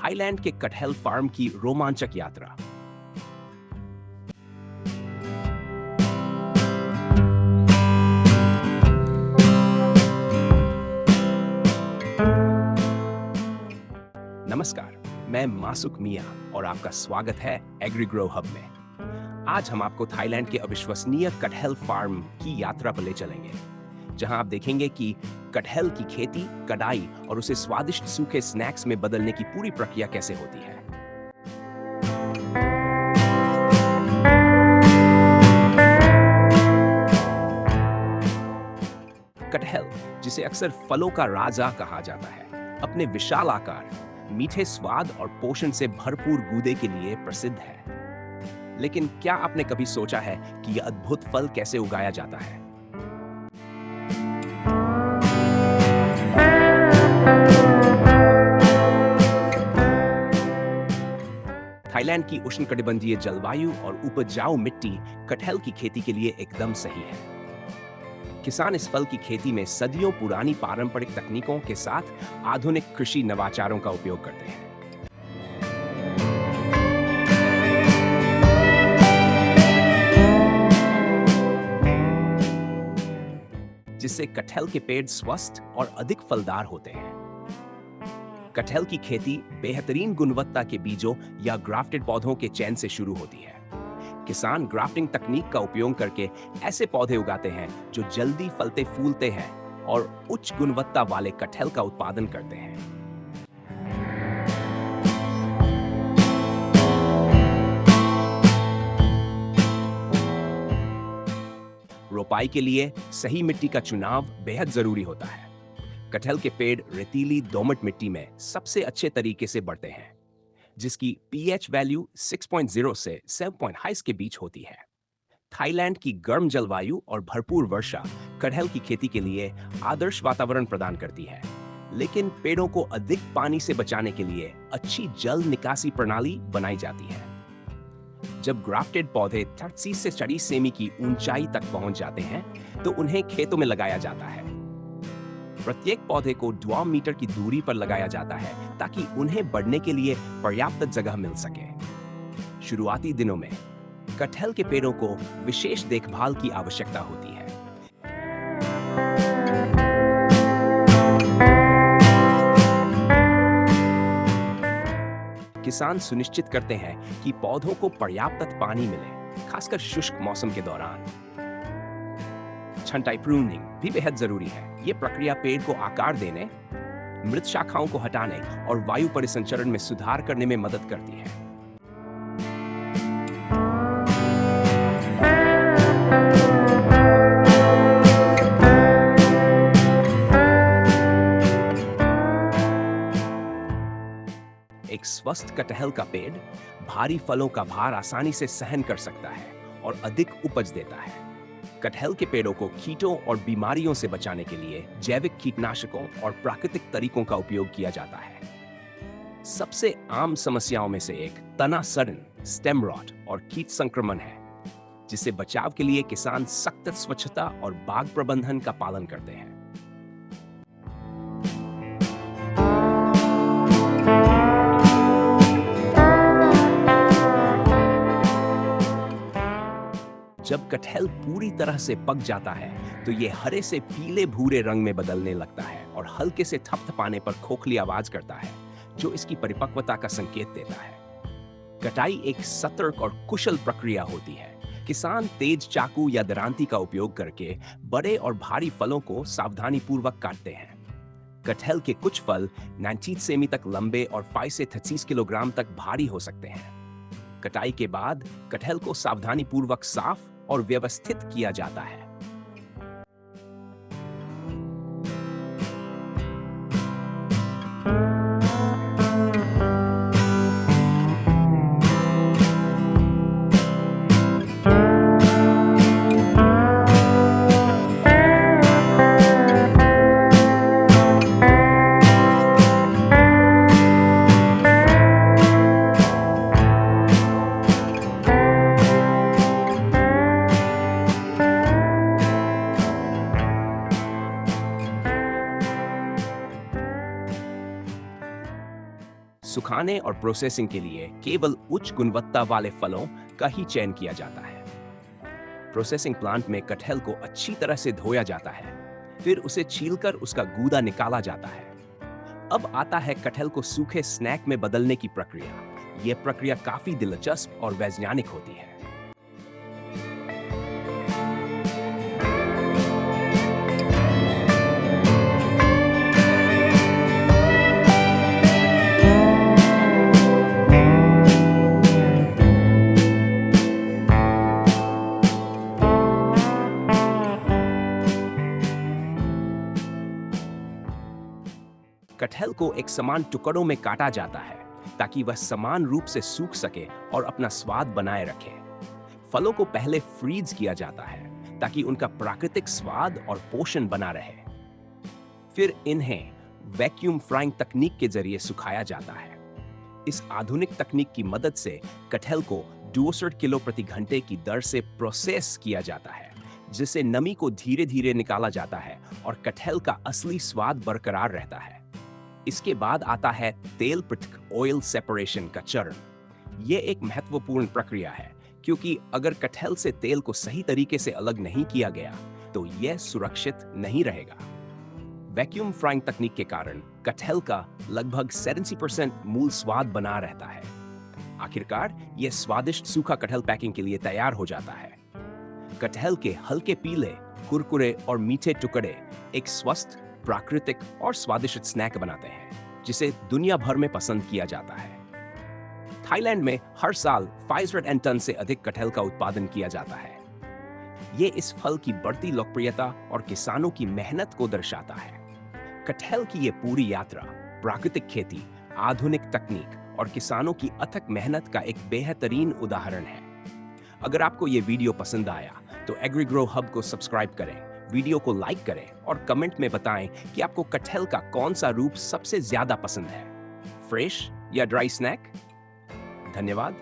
Thailand के कटहल farm की रोमांचक यात्रा। नमस्कार, मैं मासुक मिया और आपका स्वागत है एग्रीग्रो हब में। आज हम आपको थाईलैंड के अविश्वसनीय कटहल फार्म की यात्रा पर ले चलेंगे, जहां आप देखेंगे कि कटहल की खेती, कटाई और उसे स्वादिष्ट सूखे स्नैक्स में बदलने की पूरी प्रक्रिया कैसे होती है। कटहल, जिसे अक्सर फलों का राजा कहा जाता है, अपने विशाल आकार, मीठे स्वाद और पोषण से भरपूर गूदे के लिए प्रसिद्ध है। लेकिन क्या आपने कभी सोचा है कि यह अद्भुत फल कैसे उगाया जाता है? थाईलैंड की उष्णकटिबंधीय जलवायु और उपजाऊ मिट्टी कटहल की खेती के लिए एकदम सही है। किसान इस फल की खेती में सदियों पुरानी पारंपरिक तकनीकों के साथ आधुनिक कृषि नवाचारों का उपयोग करते हैं। जिससे कटहल के पेड़ स्वस्थ और अधिक फलदार होते हैं। कटहल की खेती बेहतरीन गुणवत्ता के बीजों या ग्राफ्टेड पौधों के चयन से शुरू होती है। किसान ग्राफ्टिंग तकनीक का उपयोग करके ऐसे पौधे उगाते हैं जो जल्दी फलते फूलते हैं और उच्च गुणवत्ता वाले कटहल का उत्पादन करते हैं। रोपाई के लिए सही मिट्टी का चुनाव बेहद जरूरी होता है। कटहल के पेड़ रेतीली दोमट मिट्टी में सबसे अच्छे तरीके से बढ़ते हैं, जिसकी पीएच वैल्यू 6.0 से 7.5 के बीच होती है। थाईलैंड की गर्म जलवायु और भरपूर वर्षा कटहल की खेती के लिए आदर्श वातावरण प्रदान करती है, लेकिन पेड़ों को अधिक पानी से बचाने के लिए अच्छी जल निकासी प्रणाली बनाई जाती है। जब ग्राफ्टेड पौधे 30 से 40 सेमी की ऊंचाई तक पहुंच जाते हैं, तो उन्हें खेतों में लगाया जाता है। प्रत्येक पौधे को 2 मीटर की दूरी पर लगाया जाता है ताकि उन्हें बढ़ने के लिए पर्याप्त जगह मिल सके। शुरुआती दिनों में कटहल के पेड़ों को विशेष देखभाल की आवश्यकता होती है। किसान सुनिश्चित करते हैं कि पौधों को पर्याप्त पानी मिले, खासकर शुष्क मौसम के दौरान। छंटाई प्रूनिंग भी बेहद जरूरी है। ये प्रक्रिया पेड़ को आकार देने, मृत शाखाओं को हटाने और वायु परिसंचरण में सुधार करने में मदद करती है। एक स्वस्थ कटहल का पेड़ भारी फलों का भार आसानी से सहन कर सकता है और अधिक उपज देता है। कटहल के पेड़ों को कीटों और बीमारियों से बचाने के लिए जैविक कीटनाशकों और प्राकृतिक तरीकों का उपयोग किया जाता है। सबसे आम समस्याओं में से एक तना सड़न, स्टेम रॉट और कीट संक्रमण है, जिससे बचाव के लिए किसान सख्त स्वच्छता और बाग प्रबंधन का पालन करते हैं। जब कटहल पूरी तरह से पक जाता है, तो ये हरे से पीले भूरे रंग में बदलने लगता है और हल्के से थपथपाने पर खोखली आवाज करता है, जो इसकी परिपक्वता का संकेत देता है। कटाई एक सतर्क और कुशल प्रक्रिया होती है। किसान तेज चाकू या दरांती का उपयोग करके बड़े और भारी फलों को सावधानी पूर्वक काटते हैं। कटहल के कुछ फल 90 सेमी तक लंबे और 5 से 30 किलोग्राम तक भारी हो सकते हैं। कटाई के बाद कटहल को सावधानी पूर्वक साफ और व्यवस्थित किया जाता है। सुखाने और प्रोसेसिंग के लिए केवल उच्च गुणवत्ता वाले फलों का ही चयन किया जाता है। प्रोसेसिंग प्लांट में कटहल को अच्छी तरह से धोया जाता है, फिर उसे छीलकर उसका गूदा निकाला जाता है। अब आता है कटहल को सूखे स्नैक में बदलने की प्रक्रिया। यह प्रक्रिया काफी दिलचस्प और वैज्ञानिक होती है। कटहल को एक समान टुकड़ों में काटा जाता है ताकि वह समान रूप से सूख सके और अपना स्वाद बनाए रखे। फलों को पहले फ्रीज किया जाता है ताकि उनका प्राकृतिक स्वाद और पोषण बना रहे। फिर इन्हें वैक्यूम फ्राइंग तकनीक के जरिए सुखाया जाता है। इस आधुनिक तकनीक की मदद से कटहल को 62 किलो प्रति घंटे की दर से प्रोसेस किया जाता है, जिससे नमी को धीरे धीरे निकाला जाता है और कटहल का असली स्वाद बरकरार रहता है। इसके बाद आता है तेल पृथक ऑयल सेपरेशन का चरण। यह एक महत्वपूर्ण प्रक्रिया है क्योंकि अगर कटहल से तेल को सही तरीके से अलग नहीं किया गया तो यह सुरक्षित नहीं रहेगा। वैक्यूम फ्राइंग तकनीक के कारण कटहल का लगभग 70% मूल स्वाद बना रहता है। आखिरकार यह स्वादिष्ट सूखा कटहल पैकिंग के लिए तैयार हो जाता है। कटहल के हल्के पीले, कुरकुरे और मीठे टुकड़े एक स्वस्थ, प्राकृतिक और स्वादिष्ट स्नैक बनाते हैं जिसे दुनिया भर में पसंद किया जाता है। थाईलैंड में हर साल 500 टन से अधिक कटहल का उत्पादन किया जाता है। ये इस फल की बढ़ती लोकप्रियता और किसानों की मेहनत को दर्शाता है। कटहल की ये पूरी यात्रा प्राकृतिक खेती, आधुनिक तकनीक और किसानों की अथक मेहनत का एक बेहतरीन उदाहरण है। अगर आपको ये वीडियो पसंद आया तो एग्रीग्रो हब को सब्सक्राइब करें, वीडियो को लाइक करें और कमेंट में बताएं कि आपको कटहल का कौन सा रूप सबसे ज्यादा पसंद है, फ्रेश या ड्राई स्नैक। धन्यवाद।